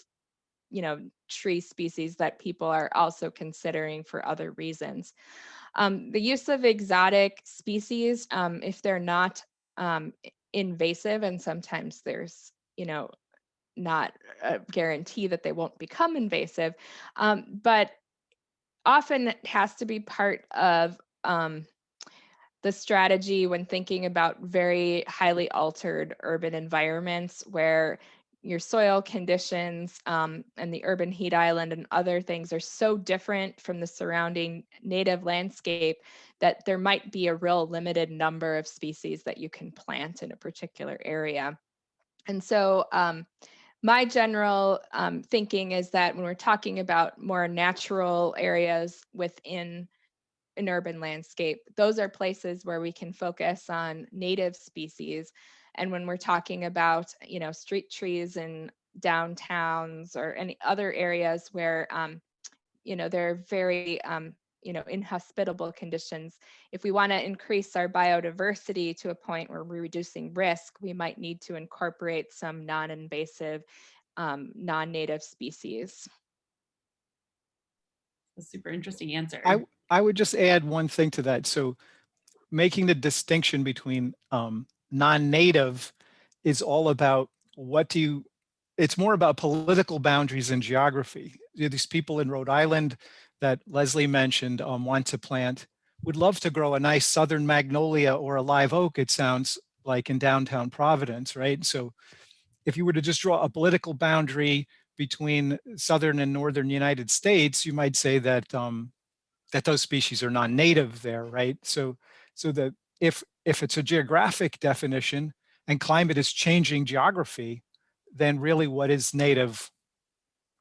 tree species that people are also considering for other reasons. The use of exotic species, if they're not invasive, and sometimes there's, not a guarantee that they won't become invasive, but often it has to be part of the strategy when thinking about very highly altered urban environments where your soil conditions and the urban heat island and other things are so different from the surrounding native landscape that there might be a real limited number of species that you can plant in a particular area. And so my general thinking is that when we're talking about more natural areas within an urban landscape, those are places where we can focus on native species. And when we're talking about, street trees in downtowns or any other areas where, there are very, inhospitable conditions, if we want to increase our biodiversity to a point where we're reducing risk, we might need to incorporate some non-invasive, non-native species. A super interesting answer. I would just add one thing to that. So making the distinction between non-native is all about it's more about political boundaries and geography. These people in Rhode Island that Leslie mentioned want to plant, would love to grow a nice southern magnolia or a live oak, it sounds like, in downtown Providence, right? So if you were to just draw a political boundary between southern and northern United States, you might say that that those species are non-native there, right? So that if it's a geographic definition and climate is changing geography, then really what is native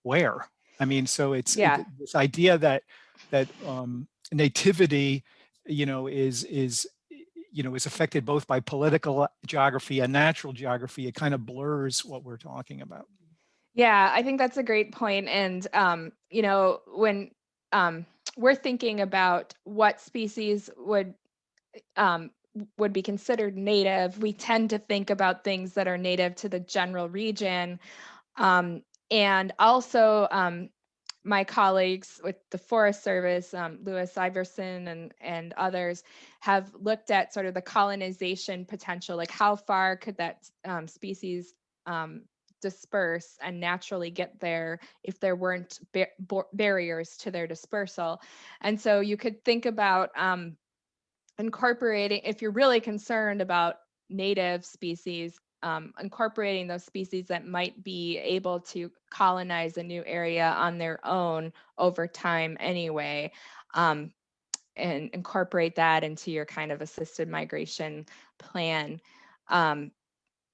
where? I mean, so this idea that nativity, is affected both by political geography and natural geography. It kind of blurs what we're talking about. Yeah, I think that's a great point. And, when we're thinking about what species would be considered native, we tend to think about things that are native to the general region. And also, my colleagues with the Forest Service, Lewis Iverson and others, have looked at sort of the colonization potential, like how far could that species disperse and naturally get there if there weren't barriers to their dispersal. And so you could think about incorporating, if you're really concerned about native species, incorporating those species that might be able to colonize a new area on their own over time anyway, and incorporate that into your kind of assisted migration plan.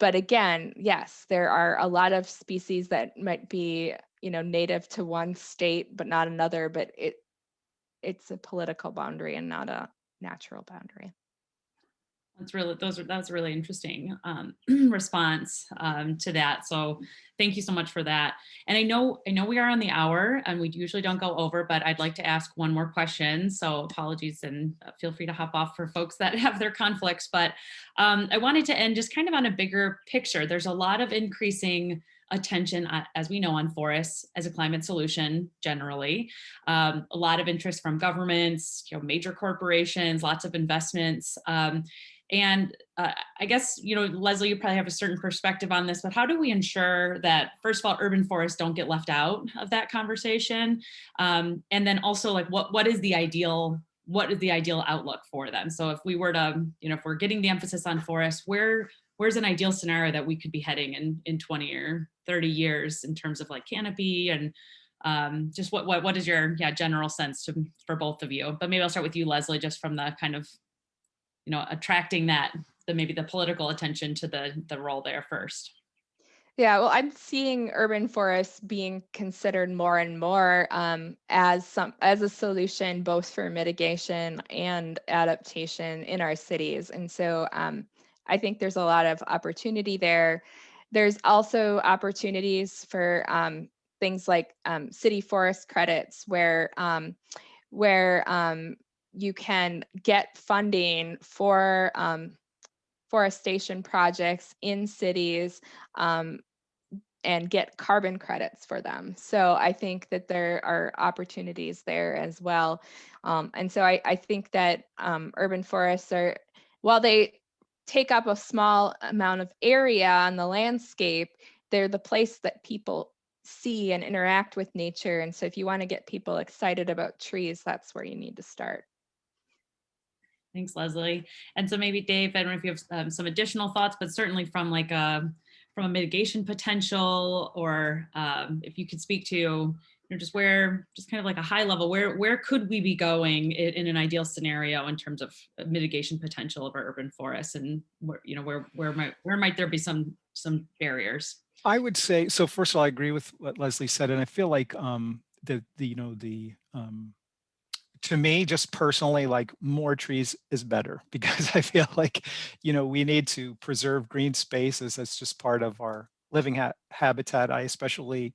But again, yes, there are a lot of species that might be, native to one state but not another, but it's a political boundary and not a natural boundary. That's a really interesting response to that. So thank you so much for that. And I know we are on the hour and we usually don't go over, but I'd like to ask one more question. So apologies and feel free to hop off for folks that have their conflicts. But I wanted to end just kind of on a bigger picture. There's a lot of increasing attention, as we know, on forests as a climate solution generally. A lot of interest from governments, major corporations, lots of investments. And I guess, Leslie, you probably have a certain perspective on this, but how do we ensure that, first of all, urban forests don't get left out of that conversation? And then also, like, what is the ideal outlook for them? So if we were to, if we're getting the emphasis on forests, where's an ideal scenario that we could be heading in 20 or 30 years in terms of like canopy and just what is your general sense for both of you? But maybe I'll start with you, Leslie, just from the kind of attracting maybe the political attention to the role there first. Yeah, well, I'm seeing urban forests being considered more and more as a solution both for mitigation and adaptation in our cities. And so I think there's a lot of opportunity there. There's also opportunities for things like city forest credits where you can get funding for forestation projects in cities and get carbon credits for them. So I think that there are opportunities there as well. And so I think that urban forests are, while they take up a small amount of area on the landscape, they're the place that people see and interact with nature. And so if you want to get people excited about trees, that's where you need to start. Thanks, Leslie. And so maybe Dave, I don't know if you have some additional thoughts, but certainly from a mitigation potential, or if you could speak to just kind of like a high level, where could we be going in an ideal scenario in terms of mitigation potential of our urban forests, and where might there be some barriers? I would say, so first of all, I agree with what Leslie said, and I feel like to me, just personally, like more trees is better, because I feel like, we need to preserve green spaces. That's just part of our living habitat. I especially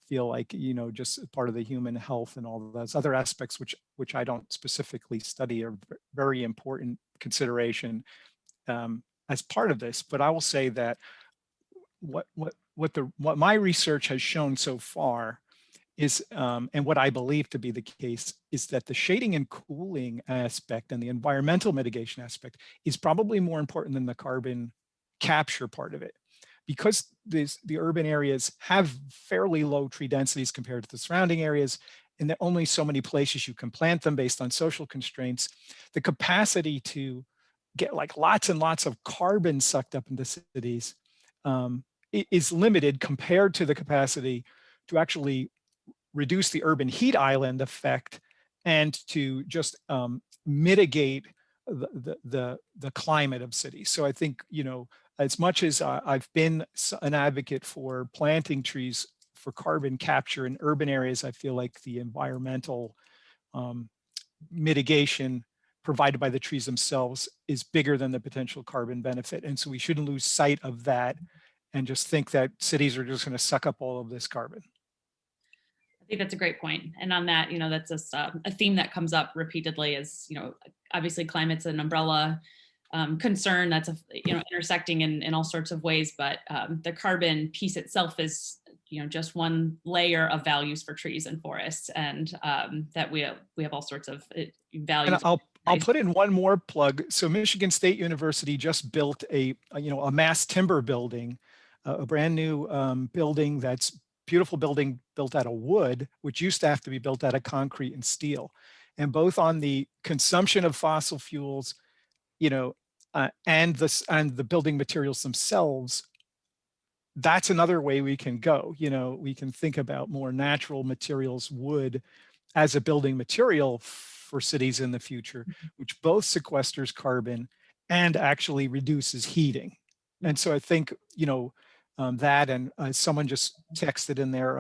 feel like, just part of the human health and all of those other aspects, which I don't specifically study, are very important consideration as part of this. But I will say that what my research has shown so far is, and what I believe to be the case, is that the shading and cooling aspect and the environmental mitigation aspect is probably more important than the carbon capture part of it, because the urban areas have fairly low tree densities compared to the surrounding areas, and there are only so many places you can plant them based on social constraints. The capacity to get like lots and lots of carbon sucked up into cities is limited compared to the capacity to actually reduce the urban heat island effect and to just mitigate the climate of cities. So I think, as much as I've been an advocate for planting trees for carbon capture in urban areas, I feel like the environmental mitigation provided by the trees themselves is bigger than the potential carbon benefit. And so we shouldn't lose sight of that and just think that cities are just going to suck up all of this carbon. I think that's a great point. And on that, that's just a theme that comes up repeatedly is, obviously climate's an umbrella concern that's, intersecting in all sorts of ways, but the carbon piece itself is, just one layer of values for trees and forests, and that we have all sorts of values. And I'll put in one more plug. So Michigan State University just built a mass timber building, a brand new building that's beautiful building built out of wood, which used to have to be built out of concrete and steel. And both on the consumption of fossil fuels, and the building materials themselves, that's another way we can go. We can think about more natural materials, wood, as a building material for cities in the future, which both sequesters carbon and actually reduces heating. And so I think, that, and someone just texted in there,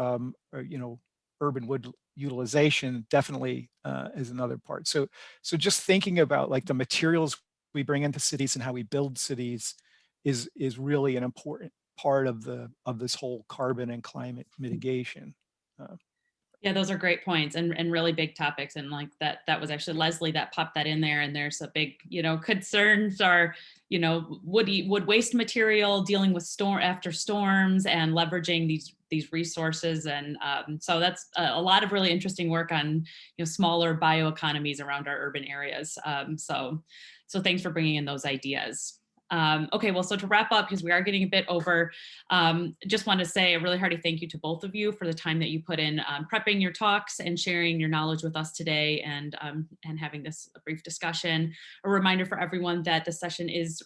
urban wood utilization definitely is another part. So just thinking about like the materials we bring into cities and how we build cities is really an important part of this whole carbon and climate mitigation. Yeah, those are great points and really big topics. And like that was actually Leslie that popped that in there. And there's a big, concerns are, wood waste material, dealing with after storms and leveraging these resources. And so that's a lot of really interesting work on, smaller bioeconomies around our urban areas. So thanks for bringing in those ideas. Okay, well, so to wrap up, because we are getting a bit over, just want to say a really hearty thank you to both of you for the time that you put in prepping your talks and sharing your knowledge with us today and having this brief discussion. A reminder for everyone that the session is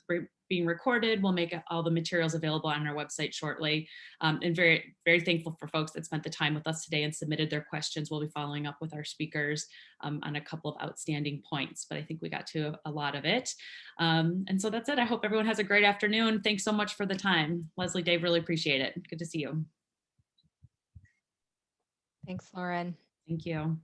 being recorded. We'll make all the materials available on our website shortly. And very, very thankful for folks that spent the time with us today and submitted their questions. We'll be following up with our speakers on a couple of outstanding points, but I think we got to a lot of it. And so that's it. I hope everyone has a great afternoon. Thanks so much for the time. Leslie, Dave, really appreciate it. Good to see you. Thanks, Lauren. Thank you.